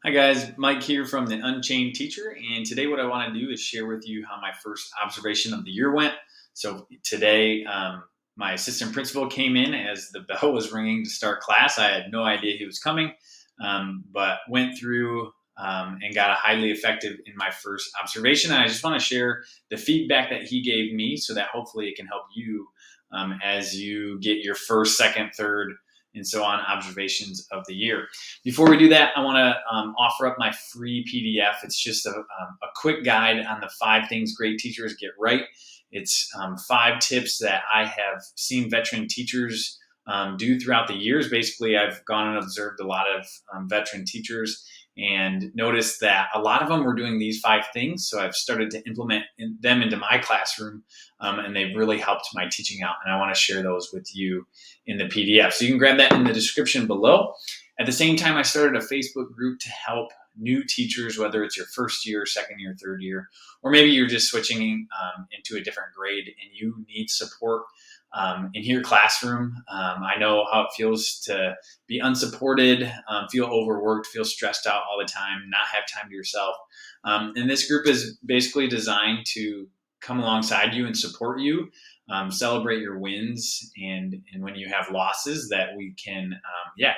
Hi guys, Mike here from the Unchained Teacher, and today what I want to do is share with you how my first observation of the year went. So today, my assistant principal came in as the bell was ringing to start class. I had no idea he was coming, but went through and got a highly effective in my first observation. And I just want to share the feedback that he gave me so that hopefully it can help you as you get your first, second, third, and so on observations of the year. Before we do that, I want to offer up my free PDF. It's just a quick guide on the 5 things great teachers get right. It's 5 tips that I have seen veteran teachers do throughout the years. Basically, I've gone and observed a lot of veteran teachers and noticed that a lot of them were doing these 5 things. So I've started to implement them into my classroom, and they've really helped my teaching out. And I want to share those with you in the PDF. So you can grab that in the description below. At the same time, I started a Facebook group to help new teachers, whether it's your first year, second year, third year, or maybe you're just switching into a different grade and you need support in your classroom. I know how it feels to be unsupported, feel overworked, feel stressed out all the time, not have time to yourself. And this group is basically designed to come alongside you and support you, celebrate your wins, and when you have losses, that we can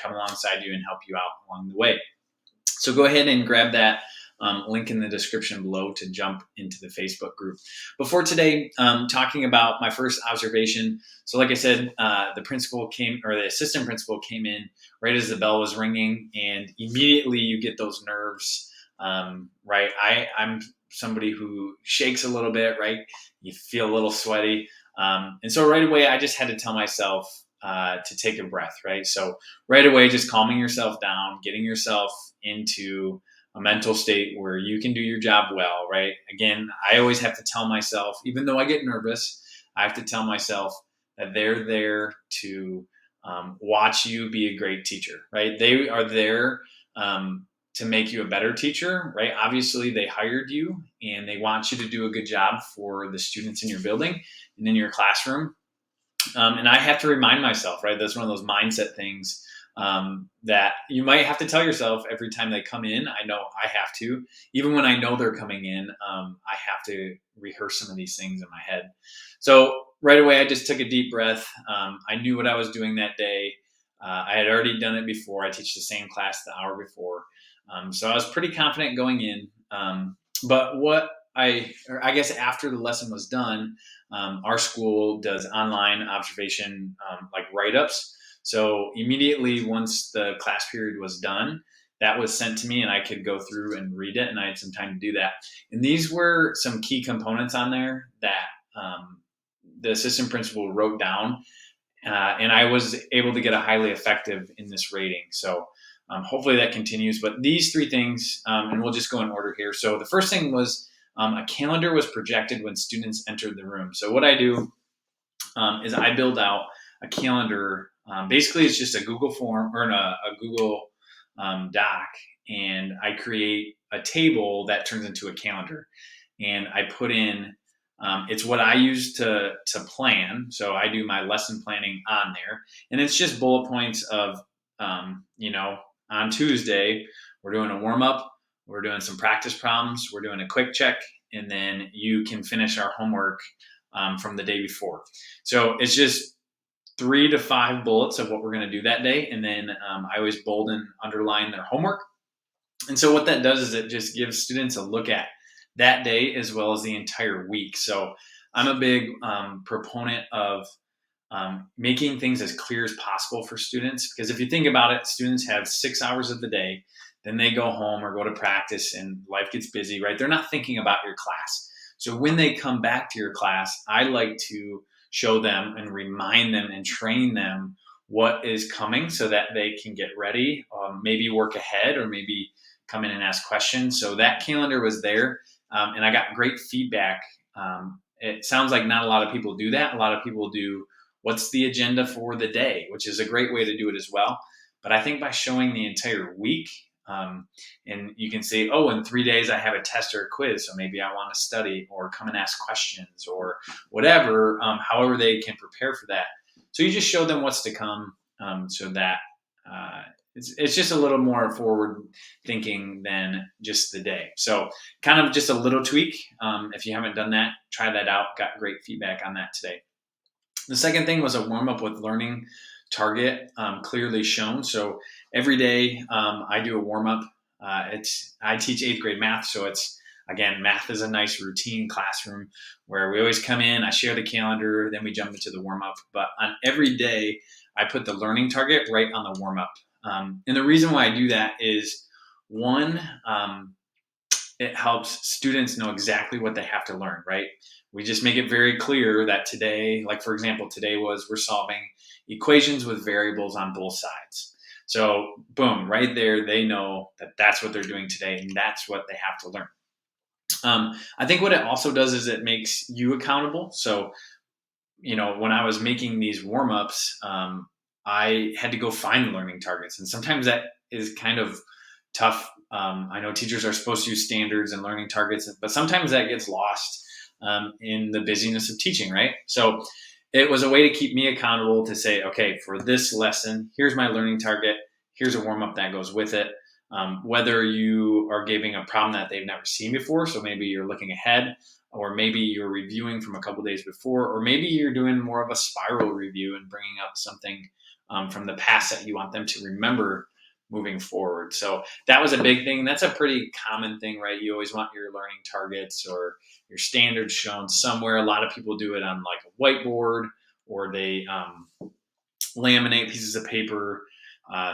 come alongside you and help you out along the way. So go ahead and grab that link in the description below to jump into the Facebook group. Before today, talking about my first observation. So like I said, the assistant principal came in right as the bell was ringing, and immediately you get those nerves, right? I'm somebody who shakes a little bit, right? You feel a little sweaty. And so right away, I just had to tell myself to take a breath, right? So right away, just calming yourself down, getting yourself into a mental state where you can do your job well, right? Again, I always have to tell myself, even though I get nervous, I have to tell myself that they're there to watch you be a great teacher, right? They are there to make you a better teacher, right? Obviously, they hired you and they want you to do a good job for the students in your building and in your classroom. And I have to remind myself, right? That's one of those mindset things that you might have to tell yourself every time they come in. I know I have to, even when I know they're coming in, I have to rehearse some of these things in my head. So right away, I just took a deep breath. I knew what I was doing that day. I had already done it before. I teach the same class the hour before. So I was pretty confident going in. But I guess after the lesson was done, our school does online observation, like write-ups. So immediately once the class period was done, that was sent to me and I could go through and read it, and I had some time to do that. And these were some key components on there that the assistant principal wrote down, and I was able to get a highly effective in this rating. So hopefully that continues. But these 3 things, and we'll just go in order here. So the first thing was a calendar was projected when students entered the room. So what I do is I build out a calendar. Basically, it's just a Google form or a Google Doc, and I create a table that turns into a calendar. And I put in, it's what I use to plan. So I do my lesson planning on there, and it's just bullet points of, on Tuesday, we're doing a warm up, we're doing some practice problems, we're doing a quick check, and then you can finish our homework from the day before. So it's just 3 to 5 bullets of what we're going to do that day. And then I always bold and underline their homework. And so what that does is it just gives students a look at that day as well as the entire week. So I'm a big proponent of making things as clear as possible for students, because if you think about it, students have 6 hours of the day, then they go home or go to practice and life gets busy, right? They're not thinking about your class. So when they come back to your class, I like to show them and remind them and train them what is coming so that they can get ready, maybe work ahead, or maybe come in and ask questions. So that calendar was there, and I got great feedback. It sounds like not a lot of people do that. A lot of people do, what's the agenda for the day, which is a great way to do it as well. But I think by showing the entire week, and you can say, oh, in 3 days I have a test or a quiz, so maybe I want to study or come and ask questions or whatever, however they can prepare for that. So you just show them what's to come, so that it's just a little more forward thinking than just the day. So kind of just a little tweak. If you haven't done that, try that out. Got great feedback on that today. The second thing was a warm up with learning target clearly shown. So every day I do a warm up. I teach eighth grade math, so it's again math is a nice routine classroom where we always come in. I share the calendar, then we jump into the warm up. But on every day, I put the learning target right on the warm up. And the reason why I do that is one, it helps students know exactly what they have to learn, right? We just make it very clear that today, like for example, today was we're solving equations with variables on both sides. So boom, right there, they know that that's what they're doing today and that's what they have to learn. I think what it also does is it makes you accountable. So, when I was making these warm ups, I had to go find the learning targets. And sometimes that is kind of tough. I know teachers are supposed to use standards and learning targets, but sometimes that gets lost in the busyness of teaching, right? So it was a way to keep me accountable to say, okay, for this lesson, here's my learning target. Here's a warm up that goes with it. Whether you are giving a problem that they've never seen before, so maybe you're looking ahead, or maybe you're reviewing from a couple days before, or maybe you're doing more of a spiral review and bringing up something from the past that you want them to remember moving forward. So that was a big thing. That's a pretty common thing, right? You always want your learning targets or your standards shown somewhere. A lot of people do it on like a whiteboard, or they laminate pieces of paper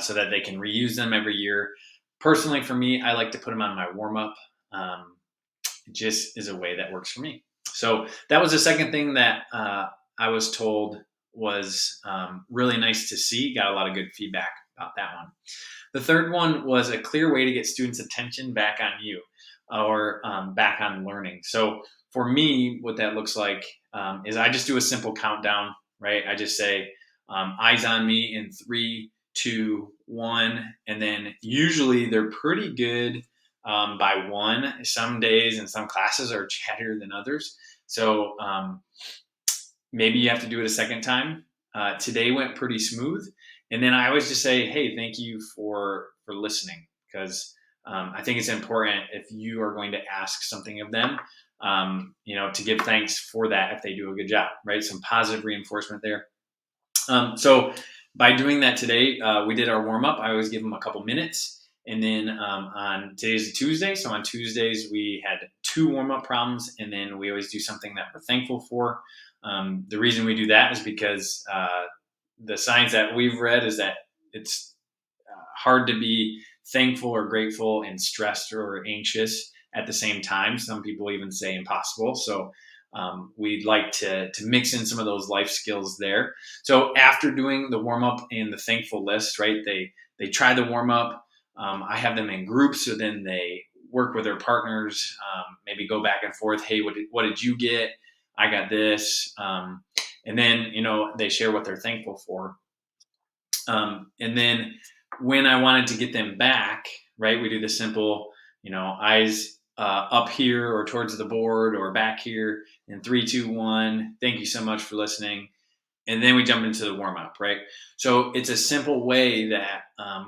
so that they can reuse them every year. Personally, for me, I like to put them on my warm up. It just is a way that works for me. So that was the second thing that I was told was really nice to see. Got a lot of good feedback about that one. The third one was a clear way to get students' attention back on you or back on learning. So for me, what that looks like is I just do a simple countdown, right? I just say, eyes on me in 3, 2, 1. And then usually they're pretty good by 1. Some days and some classes are chattier than others. So maybe you have to do it a second time. Today went pretty smooth. And then I always just say, hey, thank you for listening, because I think it's important if you are going to ask something of them, to give thanks for that if they do a good job, right? Some positive reinforcement there. So by doing that today, we did our warm up. I always give them a couple minutes. And then on today's Tuesday. So on Tuesdays, we had 2 warm up problems. And then we always do something that we're thankful for. The reason we do that is because the science that we've read is that it's hard to be thankful or grateful and stressed or anxious at the same time. Some people even say impossible. So we'd like to mix in some of those life skills there. So after doing the warm up and the thankful list, right? They try the warm up. I have them in groups, so then they work with their partners. Maybe go back and forth. Hey, what did you get? I got this. And then, they share what they're thankful for. And then when I wanted to get them back, right, we do the simple, eyes up here or towards the board or back here in 3, 2, 1. Thank you so much for listening. And then we jump into the warm up, right? So it's a simple way that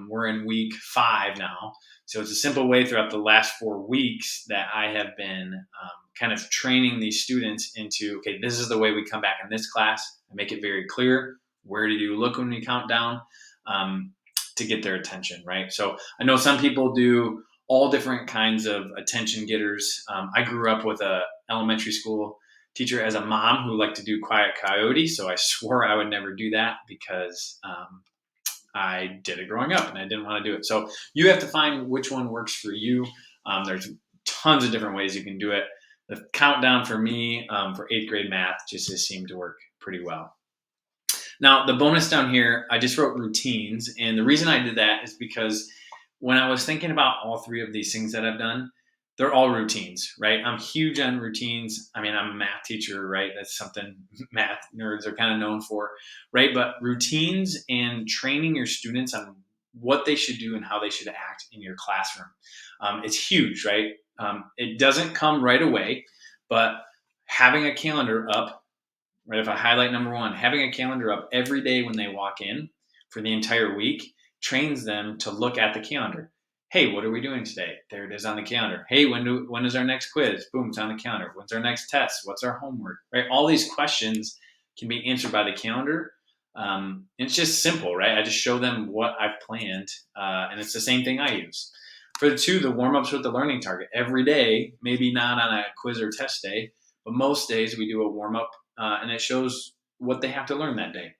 we're in week 5 now. So it's a simple way throughout the last 4 weeks that I have been kind of training these students into, okay, this is the way we come back in this class. I make it very clear. Where do you look when we count down to get their attention, right? So I know some people do all different kinds of attention getters. I grew up with a elementary school teacher as a mom who liked to do Quiet Coyote. So I swore I would never do that because I did it growing up and I didn't want to do it. So you have to find which one works for you. There's tons of different ways you can do it. The countdown for me for 8th grade math just has seemed to work pretty well. Now, the bonus down here, I just wrote routines. And the reason I did that is because when I was thinking about all 3 of these things that I've done, they're all routines, right? I'm huge on routines. I mean, I'm a math teacher, right? That's something math nerds are kind of known for, right? But routines and training your students on what they should do and how they should act in your classroom. It's huge, right? It doesn't come right away, but having a calendar up, right? If I highlight number 1, having a calendar up every day when they walk in for the entire week trains them to look at the calendar. Hey, what are we doing today? There it is on the calendar. Hey, when is our next quiz? Boom, it's on the calendar. When's our next test? What's our homework? Right? All these questions can be answered by the calendar. It's just simple, right? I just show them what I've planned, and it's the same thing I use. For the two, the warm-ups with the learning target. Every day, maybe not on a quiz or test day, but most days we do a warm-up, and it shows what they have to learn that day.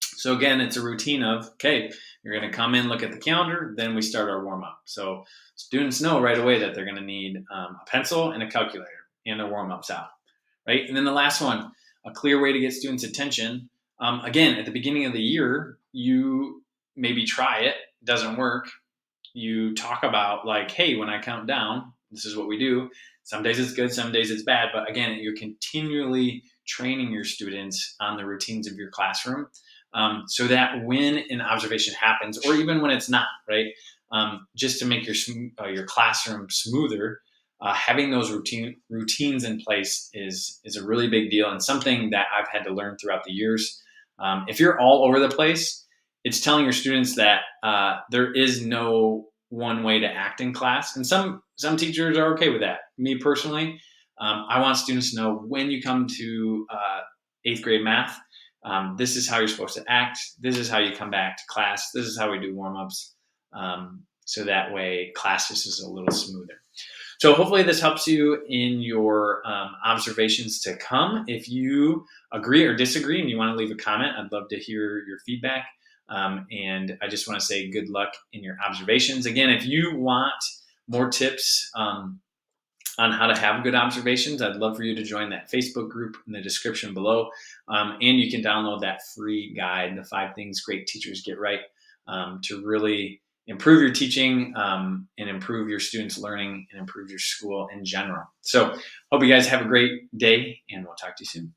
So again, it's a routine of, okay, you're going to come in, look at the calendar, then we start our warm-up. So students know right away that they're going to need a pencil and a calculator and their warm-ups out, right? And then the last one, a clear way to get students' attention. Again, at the beginning of the year, you maybe try it, doesn't work. You talk about like, hey, when I count down, this is what we do. Some days it's good, some days it's bad. But again, you're continually training your students on the routines of your classroom, so that when an observation happens, or even when it's not, right, just to make your classroom smoother, having those routines in place is a really big deal, and something that I've had to learn throughout the years. If you're all over the place, it's telling your students that there is no one way to act in class, and some teachers are okay with that. Me personally, I want students to know when you come to 8th grade math, this is how you're supposed to act. This is how you come back to class. This is how we do warm-ups. So that way class just is a little smoother. So hopefully this helps you in your observations to come. If you agree or disagree and you want to leave a comment, I'd love to hear your feedback. And I just want to say good luck in your observations. Again, if you want more tips on how to have good observations, I'd love for you to join that Facebook group in the description below. And you can download that free guide, The 5 Things Great Teachers Get Right, to really improve your teaching and improve your students' learning and improve your school in general. So hope you guys have a great day, and we'll talk to you soon.